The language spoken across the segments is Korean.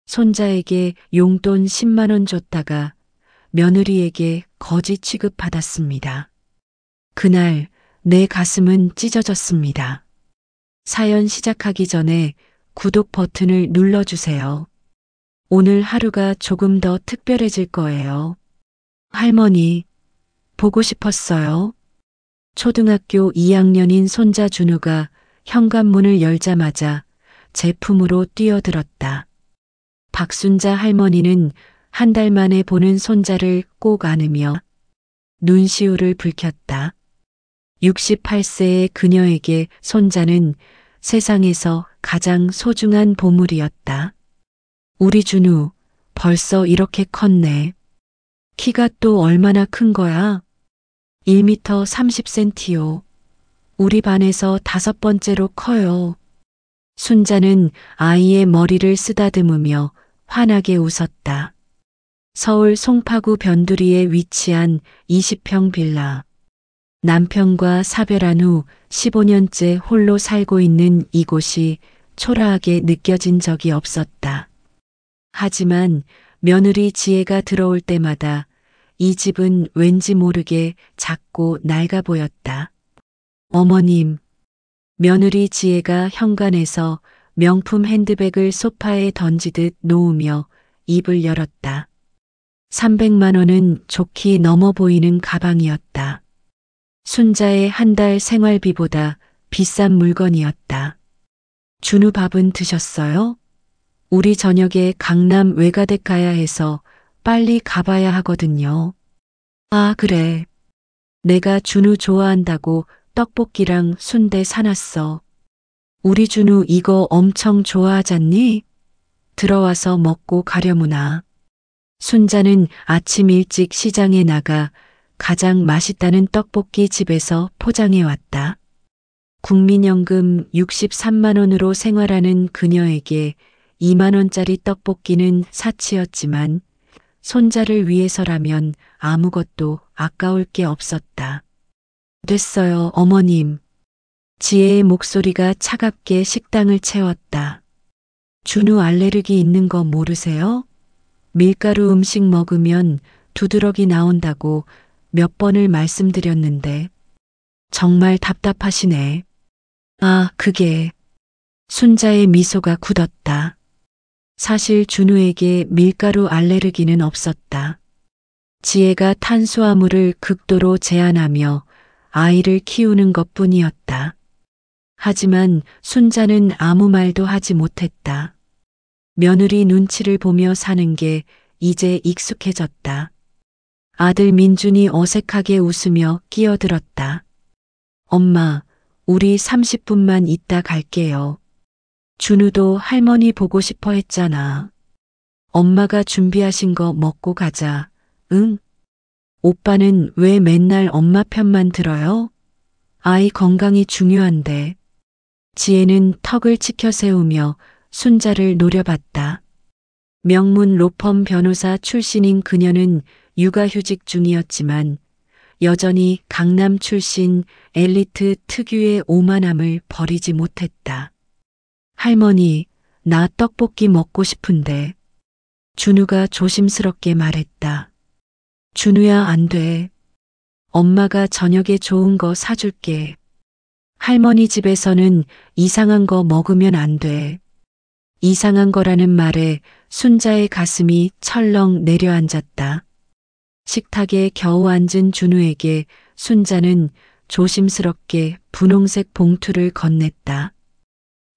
손자에게 용돈 10만 원 줬다가 며느리에게 거지 취급받았습니다. 그날 내 가슴은 찢어졌습니다. 사연 시작하기 전에 구독 버튼을 눌러주세요. 오늘 하루가 조금 더 특별해질 거예요. 할머니, 보고 싶었어요. 초등학교 2학년인 손자 준우가 현관문을 열자마자 제 품으로 뛰어들었다. 박순자 할머니는 한 달 만에 보는 손자를 꼭 안으며 눈시울을 붉혔다. 68세의 그녀에게 손자는 세상에서 가장 소중한 보물이었다. 우리 준우, 벌써 이렇게 컸네. 키가 또 얼마나 큰 거야? 1m 30cm요. 우리 반에서 5번째로 커요. 순자는 아이의 머리를 쓰다듬으며 환하게 웃었다. 서울 송파구 변두리에 위치한 20평 빌라. 남편과 사별한 후 15년째 홀로 살고 있는 이곳이 초라하게 느껴진 적이 없었다. 하지만 며느리 지혜가 들어올 때마다 이 집은 왠지 모르게 작고 낡아 보였다. 어머님, 며느리 지혜가 현관에서 명품 핸드백을 소파에 던지듯 놓으며 입을 열었다. 300만 원은 좋게 넘어 보이는 가방이었다. 순자의 한 달 생활비보다 비싼 물건이었다. 준우 밥은 드셨어요? 우리 저녁에 강남 외가댁 가야 해서 빨리 가봐야 하거든요. 아, 그래. 내가 준우 좋아한다고 떡볶이랑 순대 사놨어. 우리 준우 이거 엄청 좋아하잖니? 들어와서 먹고 가려무나. 순자는 아침 일찍 시장에 나가 가장 맛있다는 떡볶이 집에서 포장해 왔다. 국민연금 63만 원으로 생활하는 그녀에게 2만 원짜리 떡볶이는 사치였지만 손자를 위해서라면 아무것도 아까울 게 없었다. 됐어요, 어머님. 지혜의 목소리가 차갑게 식당을 채웠다. 준우 알레르기 있는 거 모르세요? 밀가루 음식 먹으면 두드러기 나온다고 몇 번을 말씀드렸는데 정말 답답하시네. 아, 그게. 순자의 미소가 굳었다. 사실 준우에게 밀가루 알레르기는 없었다. 지혜가 탄수화물을 극도로 제한하며 아이를 키우는 것뿐이었다. 하지만 순자는 아무 말도 하지 못했다. 며느리 눈치를 보며 사는 게 이제 익숙해졌다. 아들 민준이 어색하게 웃으며 끼어들었다. 엄마, 우리 30분만 있다 갈게요. 준우도 할머니 보고 싶어 했잖아. 엄마가 준비하신 거 먹고 가자. 응? 오빠는 왜 맨날 엄마 편만 들어요? 아이 건강이 중요한데. 지혜는 턱을 치켜 세우며 순자를 노려봤다. 명문 로펌 변호사 출신인 그녀는 육아휴직 중이었지만 여전히 강남 출신 엘리트 특유의 오만함을 버리지 못했다. 할머니, 나 떡볶이 먹고 싶은데. 준우가 조심스럽게 말했다. 준우야, 안 돼. 엄마가 저녁에 좋은 거 사줄게. 할머니 집에서는 이상한 거 먹으면 안 돼. 이상한 거라는 말에 순자의 가슴이 철렁 내려앉았다. 식탁에 겨우 앉은 준우에게 순자는 조심스럽게 분홍색 봉투를 건넸다.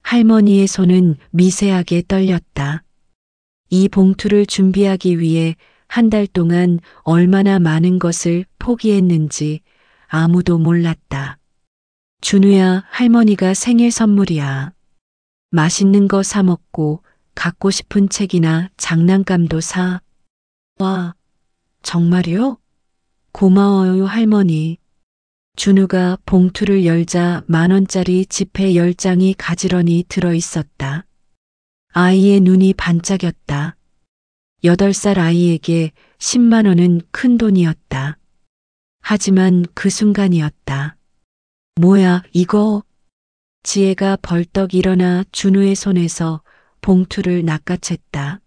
할머니의 손은 미세하게 떨렸다. 이 봉투를 준비하기 위해 한 달 동안 얼마나 많은 것을 포기했는지 아무도 몰랐다. 준우야, 할머니가 생일 선물이야. 맛있는 거 사 먹고 갖고 싶은 책이나 장난감도 사. 와, 정말요? 고마워요, 할머니. 준우가 봉투를 열자 10,000원짜리 지폐 10장이 가지런히 들어 있었다. 아이의 눈이 반짝였다. 8살 아이에게 10만 원은 큰 돈이었다. 하지만 그 순간이었다. 뭐야, 이거? 지혜가 벌떡 일어나 준우의 손에서 봉투를 낚아챘다.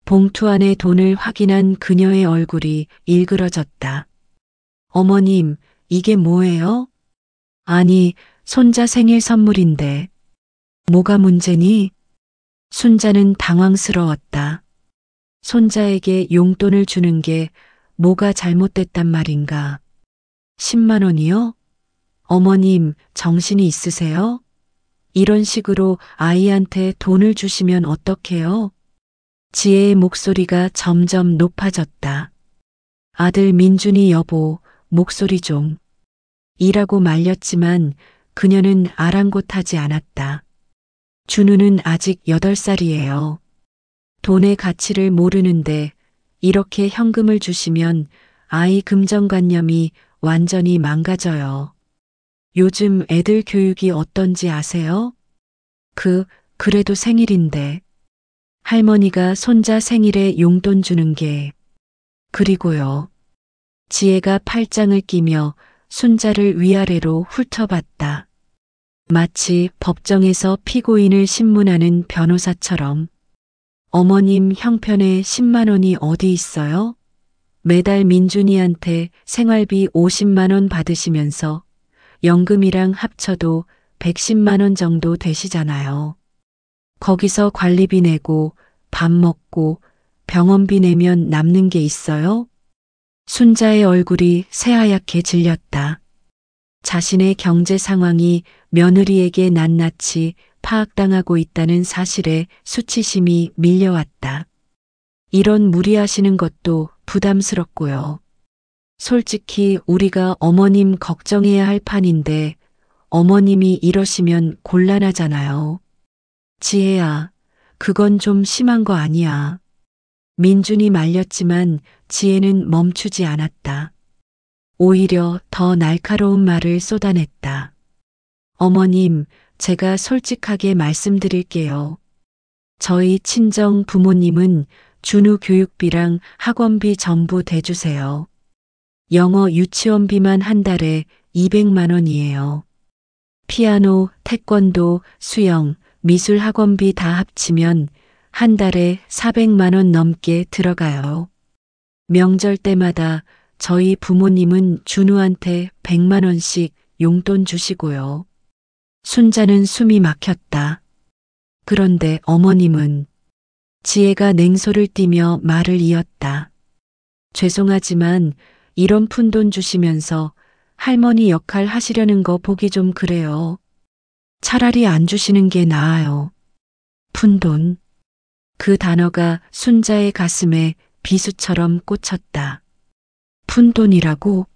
봉투 안에 돈을 확인한 그녀의 얼굴이 일그러졌다. 어머님, 이게 뭐예요? 아니, 손자 생일 선물인데. 뭐가 문제니? 순자는 당황스러웠다. 손자에게 용돈을 주는 게 뭐가 잘못됐단 말인가? 10만 원이요? 어머님, 정신이 있으세요? 이런 식으로 아이한테 돈을 주시면 어떡해요? 지혜의 목소리가 점점 높아졌다. 아들 민준이 여보, 목소리 좀. 이라고 말렸지만 그녀는 아랑곳하지 않았다. 준우는 아직 8살이에요. 돈의 가치를 모르는데 이렇게 현금을 주시면 아이 금전관념이 완전히 망가져요. 요즘 애들 교육이 어떤지 아세요? 그래도 생일인데. 할머니가 손자 생일에 용돈 주는 게. 그리고요. 지혜가 팔짱을 끼며 순자를 위아래로 훑어봤다. 마치 법정에서 피고인을 신문하는 변호사처럼. 어머님 형편에 10만 원이 어디 있어요? 매달 민준이한테 생활비 50만 원 받으시면서 연금이랑 합쳐도 110만 원 정도 되시잖아요. 거기서 관리비 내고 밥 먹고 병원비 내면 남는 게 있어요? 순자의 얼굴이 새하얗게 질렸다. 자신의 경제 상황이 며느리에게 낱낱이 파악당하고 있다는 사실에 수치심이 밀려왔다. 이런 무리하시는 것도 부담스럽고요. 솔직히 우리가 어머님 걱정해야 할 판인데 어머님이 이러시면 곤란하잖아요. 지혜야, 그건 좀 심한 거 아니야. 민준이 말렸지만 지혜는 멈추지 않았다. 오히려 더 날카로운 말을 쏟아냈다. 어머님, 제가 솔직하게 말씀드릴게요. 저희 친정 부모님은 준우 교육비랑 학원비 전부 대주세요. 영어 유치원비만 한 달에 200만 원이에요. 피아노, 태권도, 수영, 미술 학원비 다 합치면 한 달에 400만 원 넘게 들어가요. 명절 때마다 저희 부모님은 준우한테 100만 원씩 용돈 주시고요. 순자는 숨이 막혔다. 그런데 어머님은. 지혜가 냉소를 띠며 말을 이었다. 죄송하지만 이런 푼돈 주시면서 할머니 역할 하시려는 거 보기 좀 그래요. 차라리 안 주시는 게 나아요. 푼돈. 그 단어가 순자의 가슴에 비수처럼 꽂혔다. 푼돈이라고?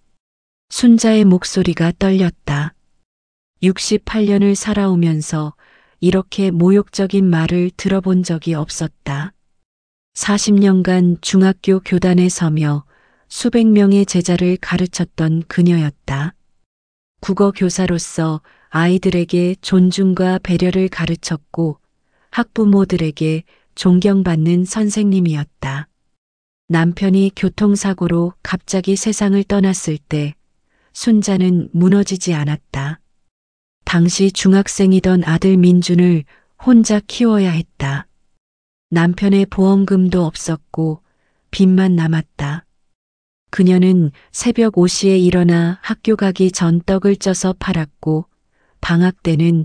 순자의 목소리가 떨렸다. 68년을 살아오면서 이렇게 모욕적인 말을 들어본 적이 없었다. 40년간 중학교 교단에 서며 수백 명의 제자를 가르쳤던 그녀였다. 국어 교사로서 아이들에게 존중과 배려를 가르쳤고 학부모들에게 존경받는 선생님이었다. 남편이 교통사고로 갑자기 세상을 떠났을 때 순자는 무너지지 않았다. 당시 중학생이던 아들 민준을 혼자 키워야 했다. 남편의 보험금도 없었고 빚만 남았다. 그녀는 새벽 5시에 일어나 학교 가기 전 떡을 쪄서 팔았고 방학 때는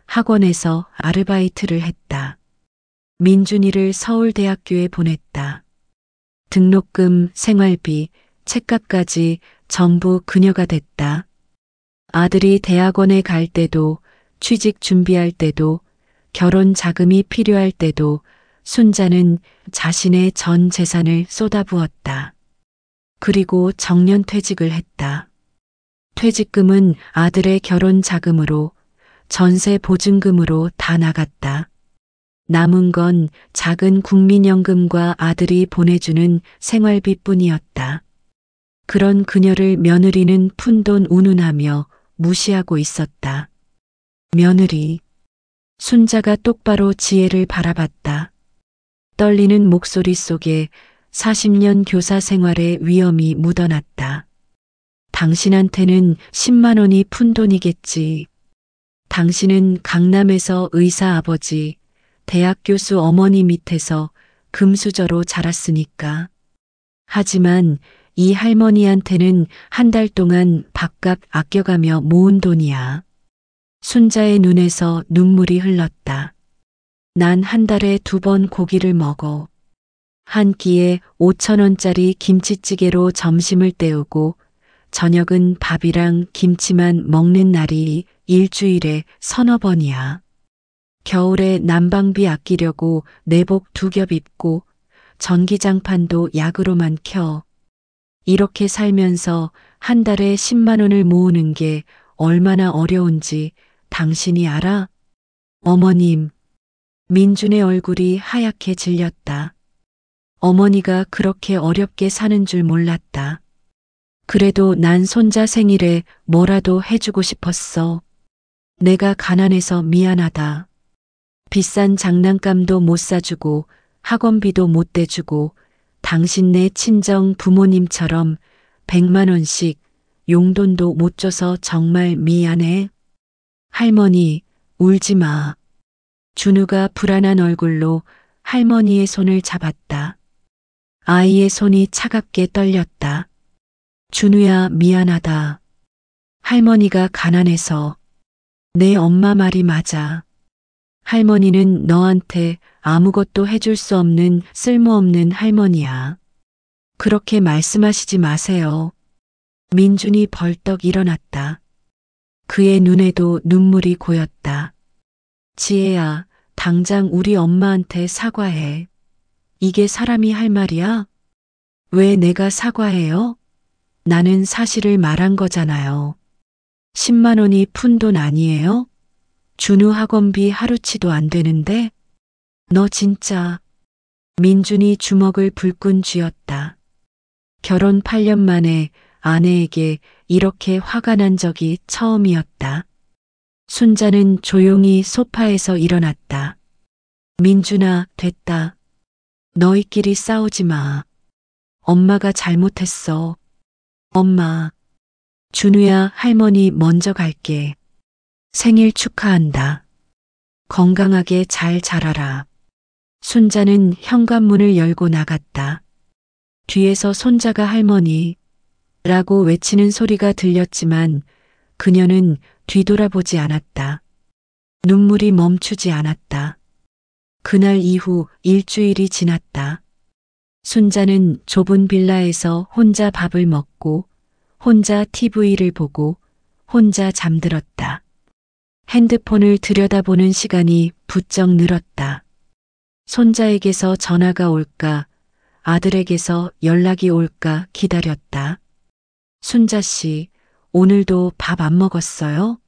학원에서 아르바이트를 했다. 민준이를 서울대학교에 보냈다. 등록금, 생활비, 책값까지 전부 그녀가 댔다. 아들이 대학원에 갈 때도, 취직 준비할 때도, 결혼 자금이 필요할 때도 순자는 자신의 전 재산을 쏟아부었다. 그리고 정년퇴직을 했다. 퇴직금은 아들의 결혼 자금으로, 전세 보증금으로 다 나갔다. 남은 건 작은 국민연금과 아들이 보내주는 생활비뿐이었다. 그런 그녀를 며느리는 푼돈 운운하며 무시하고 있었다. 며느리. 순자가 똑바로 지혜를 바라봤다. 떨리는 목소리 속에 40년 교사 생활의 위엄이 묻어났다. 당신한테는 10만 원이 푼돈이겠지. 당신은 강남에서 의사 아버지, 대학 교수 어머니 밑에서 금수저로 자랐으니까. 하지만 이 할머니한테는 한 달 동안 밥값 아껴가며 모은 돈이야. 순자의 눈에서 눈물이 흘렀다. 난 한 달에 2번 고기를 먹어. 한 끼에 5,000원짜리 김치찌개로 점심을 때우고 저녁은 밥이랑 김치만 먹는 날이 일주일에 서너 번이야. 겨울에 난방비 아끼려고 내복 2겹 입고 전기장판도 약으로만 켜. 이렇게 살면서 한 달에 10만 원을 모으는 게 얼마나 어려운지 당신이 알아? 어머님, 민준의 얼굴이 하얗게 질렸다. 어머니가 그렇게 어렵게 사는 줄 몰랐다. 그래도 난 손자 생일에 뭐라도 해주고 싶었어. 내가 가난해서 미안하다. 비싼 장난감도 못 사주고 학원비도 못 대주고 당신네 친정 부모님처럼 100만 원씩 용돈도 못 줘서 정말 미안해. 할머니, 울지 마. 준우가 불안한 얼굴로 할머니의 손을 잡았다. 아이의 손이 차갑게 떨렸다. 준우야, 미안하다. 할머니가 가난해서. 내 엄마 말이 맞아. 할머니는 너한테 아무것도 해줄 수 없는 쓸모없는 할머니야. 그렇게 말씀하시지 마세요. 민준이 벌떡 일어났다. 그의 눈에도 눈물이 고였다. 지혜야, 당장 우리 엄마한테 사과해. 이게 사람이 할 말이야? 왜 내가 사과해요? 나는 사실을 말한 거잖아요. 10만 원이 푼 돈 아니에요? 준우 학원비 하루치도 안 되는데? 너 진짜. 민준이 주먹을 불끈 쥐었다. 결혼 8년 만에 아내에게 이렇게 화가 난 적이 처음이었다. 순자는 조용히 소파에서 일어났다. 민준아, 됐다. 너희끼리 싸우지 마. 엄마가 잘못했어. 엄마. 준우야, 할머니 먼저 갈게. 생일 축하한다. 건강하게 잘 자라라. 순자는 현관문을 열고 나갔다. 뒤에서 손자가 할머니 라고 외치는 소리가 들렸지만 그녀는 뒤돌아보지 않았다. 눈물이 멈추지 않았다. 그날 이후 일주일이 지났다. 순자는 좁은 빌라에서 혼자 밥을 먹고 혼자 TV를 보고 혼자 잠들었다. 핸드폰을 들여다보는 시간이 부쩍 늘었다. 손자에게서 전화가 올까, 아들에게서 연락이 올까 기다렸다. 순자 씨, 오늘도 밥 안 먹었어요?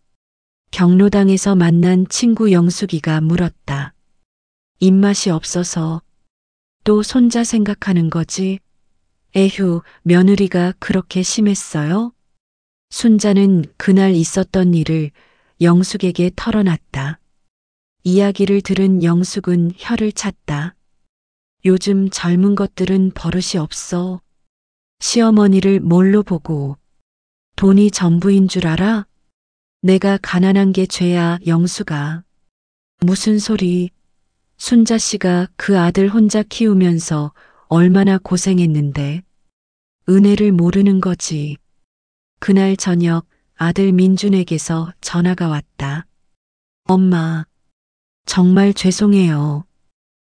경로당에서 만난 친구 영숙이가 물었다. 입맛이 없어서. 또 손자 생각하는 거지? 에휴, 며느리가 그렇게 심했어요? 순자는 그날 있었던 일을 영숙에게 털어놨다. 이야기를 들은 영숙은 혀를 찼다. 요즘 젊은 것들은 버릇이 없어. 시어머니를 뭘로 보고. 돈이 전부인 줄 알아? 내가 가난한 게 죄야, 영숙아. 무슨 소리. 순자 씨가 그 아들 혼자 키우면서 얼마나 고생했는데. 은혜를 모르는 거지. 그날 저녁 아들 민준에게서 전화가 왔다. 엄마, 정말 죄송해요.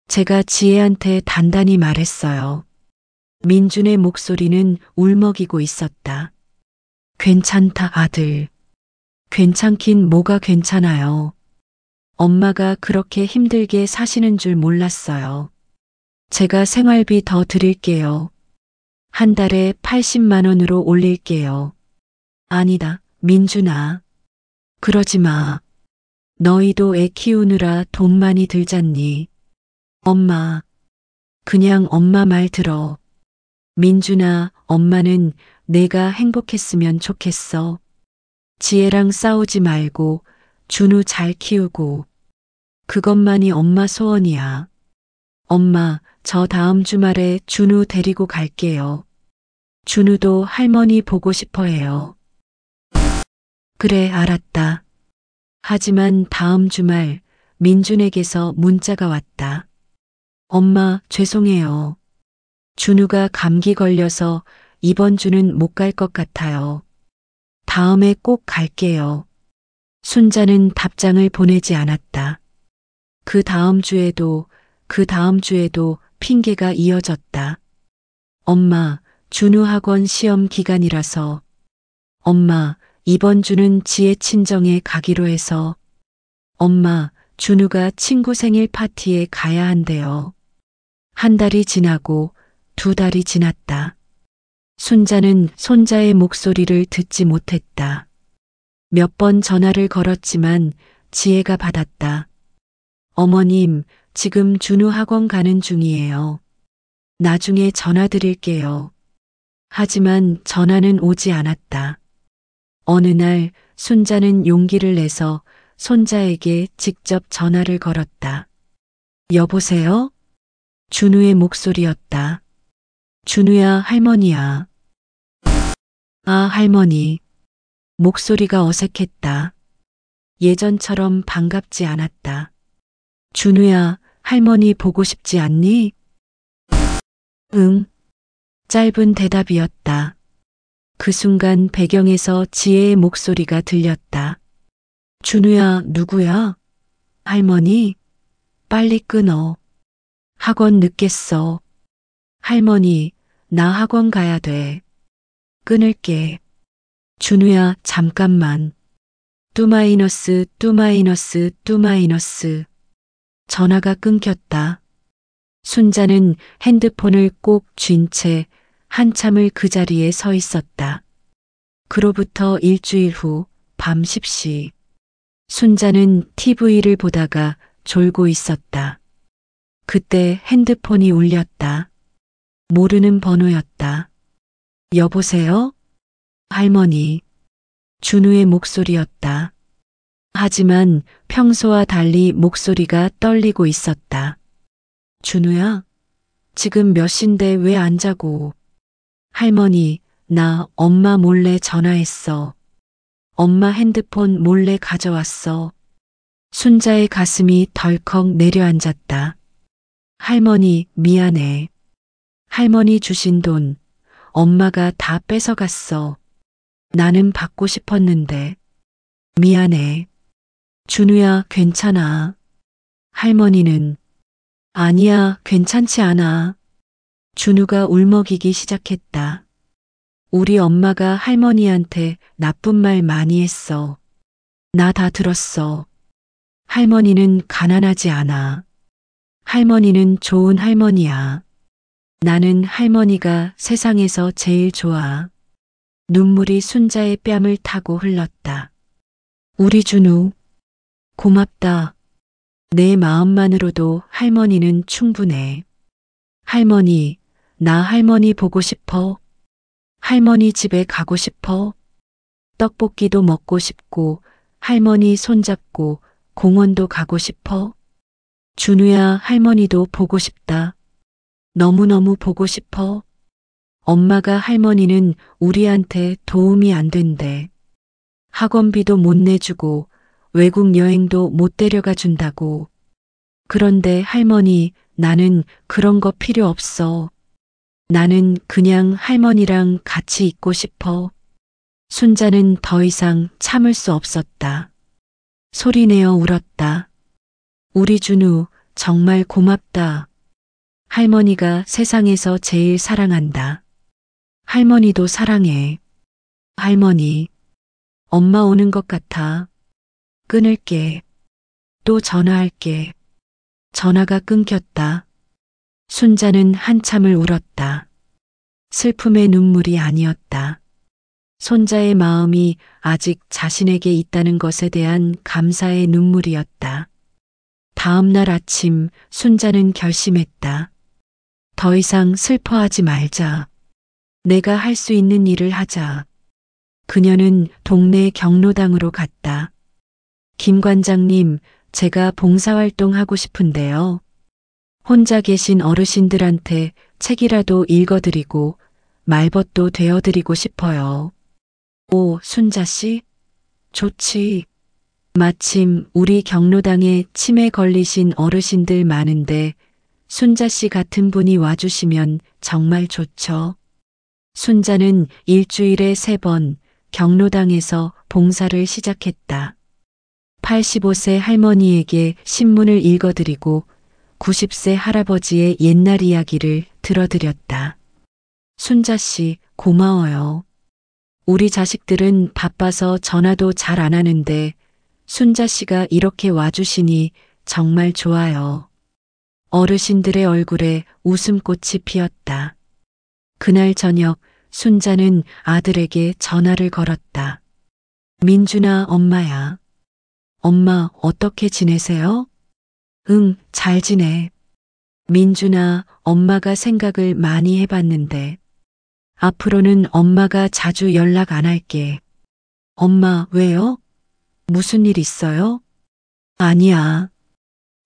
제가 지혜한테 단단히 말했어요. 민준의 목소리는 울먹이고 있었다. 괜찮다, 아들. 괜찮긴 뭐가 괜찮아요. 엄마가 그렇게 힘들게 사시는 줄 몰랐어요. 제가 생활비 더 드릴게요. 한 달에 80만 원으로 올릴게요. 아니다, 민준아. 그러지 마. 너희도 애 키우느라 돈 많이 들잖니. 엄마. 그냥 엄마 말 들어. 민준아, 엄마는 내가 행복했으면 좋겠어. 지혜랑 싸우지 말고 준우 잘 키우고. 그것만이 엄마 소원이야. 엄마, 저 다음 주말에 준우 데리고 갈게요. 준우도 할머니 보고 싶어 해요. 그래, 알았다. 하지만 다음 주말 민준에게서 문자가 왔다. 엄마, 죄송해요. 준우가 감기 걸려서 이번 주는 못 갈 것 같아요. 다음에 꼭 갈게요. 순자는 답장을 보내지 않았다. 그 다음 주에도 핑계가 이어졌다. 엄마, 준우 학원 시험 기간이라서. 엄마, 이번 주는 지혜 친정에 가기로 해서. 엄마, 준우가 친구 생일 파티에 가야 한대요. 한 달이 지나고 2달이 지났다. 순자는 손자의 목소리를 듣지 못했다. 몇 번 전화를 걸었지만 지혜가 받았다. 어머님, 지금 준우 학원 가는 중이에요. 나중에 전화 드릴게요. 하지만 전화는 오지 않았다. 어느 날 순자는 용기를 내서 손자에게 직접 전화를 걸었다. 여보세요? 준우의 목소리였다. 준우야, 할머니야. 아, 할머니. 목소리가 어색했다. 예전처럼 반갑지 않았다. 준우야, 할머니 보고 싶지 않니? 응. 짧은 대답이었다. 그 순간 배경에서 지혜의 목소리가 들렸다. 준우야, 누구야? 할머니? 빨리 끊어. 학원 늦겠어. 할머니, 나 학원 가야 돼. 끊을게. 준우야, 잠깐만. 뚜마이너스. 전화가 끊겼다. 순자는 핸드폰을 꼭 쥔 채 한참을 그 자리에 서 있었다. 그로부터 일주일 후 밤 10시. 순자는 TV를 보다가 졸고 있었다. 그때 핸드폰이 울렸다. 모르는 번호였다. 여보세요? 할머니. 준우의 목소리였다. 하지만 평소와 달리 목소리가 떨리고 있었다. 준우야, 지금 몇 시인데 왜 안 자고? 할머니, 나 엄마 몰래 전화했어. 엄마 핸드폰 몰래 가져왔어. 순자의 가슴이 덜컥 내려앉았다. 할머니, 미안해. 할머니 주신 돈, 엄마가 다 뺏어갔어. 나는 받고 싶었는데. 미안해. 준우야, 괜찮아. 할머니는 아니야, 괜찮지 않아. 준우가 울먹이기 시작했다. 우리 엄마가 할머니한테 나쁜 말 많이 했어. 나 다 들었어. 할머니는 가난하지 않아. 할머니는 좋은 할머니야. 나는 할머니가 세상에서 제일 좋아. 눈물이 순자의 뺨을 타고 흘렀다. 우리 준우, 고맙다. 내 마음만으로도 할머니는 충분해. 할머니, 나 할머니 보고 싶어. 할머니 집에 가고 싶어. 떡볶이도 먹고 싶고, 할머니 손잡고 공원도 가고 싶어. 준우야, 할머니도 보고 싶다. 너무너무 보고 싶어. 엄마가 할머니는 우리한테 도움이 안 된대. 학원비도 못 내주고 외국 여행도 못 데려가 준다고. 그런데 할머니, 나는 그런 거 필요 없어. 나는 그냥 할머니랑 같이 있고 싶어. 순자는 더 이상 참을 수 없었다. 소리내어 울었다. 우리 준우, 정말 고맙다. 할머니가 세상에서 제일 사랑한다. 할머니도 사랑해. 할머니, 엄마 오는 것 같아. 끊을게. 또 전화할게. 전화가 끊겼다. 순자는 한참을 울었다. 슬픔의 눈물이 아니었다. 손자의 마음이 아직 자신에게 있다는 것에 대한 감사의 눈물이었다. 다음 날 아침 순자는 결심했다. 더 이상 슬퍼하지 말자. 내가 할 수 있는 일을 하자. 그녀는 동네 경로당으로 갔다. 김 관장님, 제가 봉사활동 하고 싶은데요. 혼자 계신 어르신들한테 책이라도 읽어드리고 말벗도 되어드리고 싶어요. 오, 순자 씨? 좋지. 마침 우리 경로당에 치매 걸리신 어르신들 많은데 순자 씨 같은 분이 와주시면 정말 좋죠. 순자는 일주일에 3번 경로당에서 봉사를 시작했다. 85세 할머니에게 신문을 읽어드리고 90세 할아버지의 옛날 이야기를 들어드렸다. 순자 씨, 고마워요. 우리 자식들은 바빠서 전화도 잘 안 하는데 순자 씨가 이렇게 와주시니 정말 좋아요. 어르신들의 얼굴에 웃음꽃이 피었다. 그날 저녁 순자는 아들에게 전화를 걸었다. 민준아, 엄마야. 엄마, 어떻게 지내세요? 응, 잘 지내. 민준아, 엄마가 생각을 많이 해봤는데 앞으로는 엄마가 자주 연락 안 할게. 엄마, 왜요? 무슨 일 있어요? 아니야.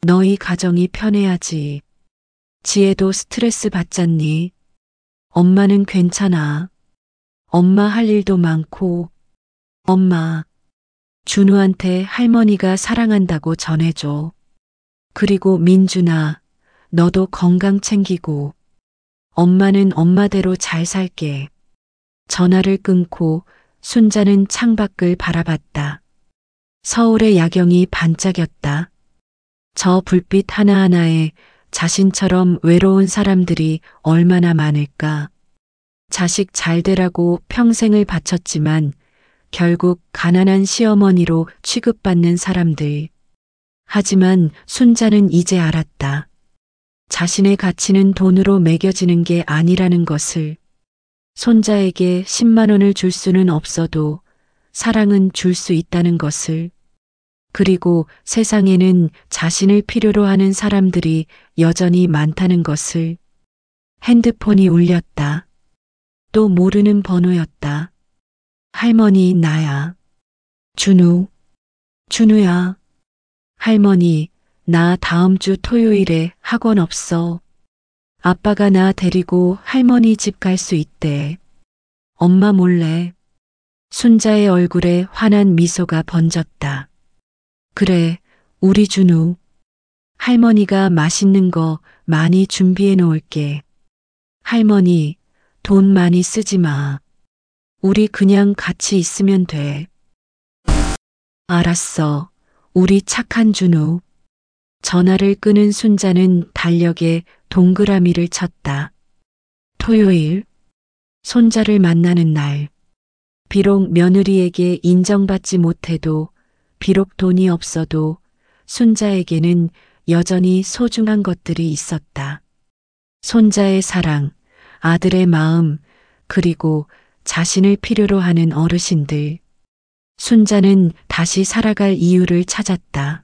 너희 가정이 편해야지. 지혜도 스트레스 받잖니. 엄마는 괜찮아. 엄마 할 일도 많고. 엄마, 준우한테 할머니가 사랑한다고 전해줘. 그리고 민준아, 너도 건강 챙기고. 엄마는 엄마대로 잘 살게. 전화를 끊고 순자는 창밖을 바라봤다. 서울의 야경이 반짝였다. 저 불빛 하나하나에 자신처럼 외로운 사람들이 얼마나 많을까. 자식 잘 되라고 평생을 바쳤지만 결국 가난한 시어머니로 취급받는 사람들. 하지만 순자는 이제 알았다. 자신의 가치는 돈으로 매겨지는 게 아니라는 것을. 손자에게 10만 원을 줄 수는 없어도 사랑은 줄 수 있다는 것을. 그리고 세상에는 자신을 필요로 하는 사람들이 여전히 많다는 것을. 핸드폰이 울렸다. 또 모르는 번호였다. 할머니, 나야. 준우. 준우야. 할머니, 나 다음 주 토요일에 학원 없어. 아빠가 나 데리고 할머니 집 갈 수 있대. 엄마 몰래. 순자의 얼굴에 환한 미소가 번졌다. 그래, 우리 준우. 할머니가 맛있는 거 많이 준비해 놓을게. 할머니, 돈 많이 쓰지 마. 우리 그냥 같이 있으면 돼. 알았어. 우리 착한 준우. 전화를 끊은 순자는 달력에 동그라미를 쳤다. 토요일. 손자를 만나는 날. 비록 며느리에게 인정받지 못해도, 비록 돈이 없어도 순자에게는 여전히 소중한 것들이 있었다. 손자의 사랑, 아들의 마음, 그리고 자신을 필요로 하는 어르신들. 순자는 다시 살아갈 이유를 찾았다.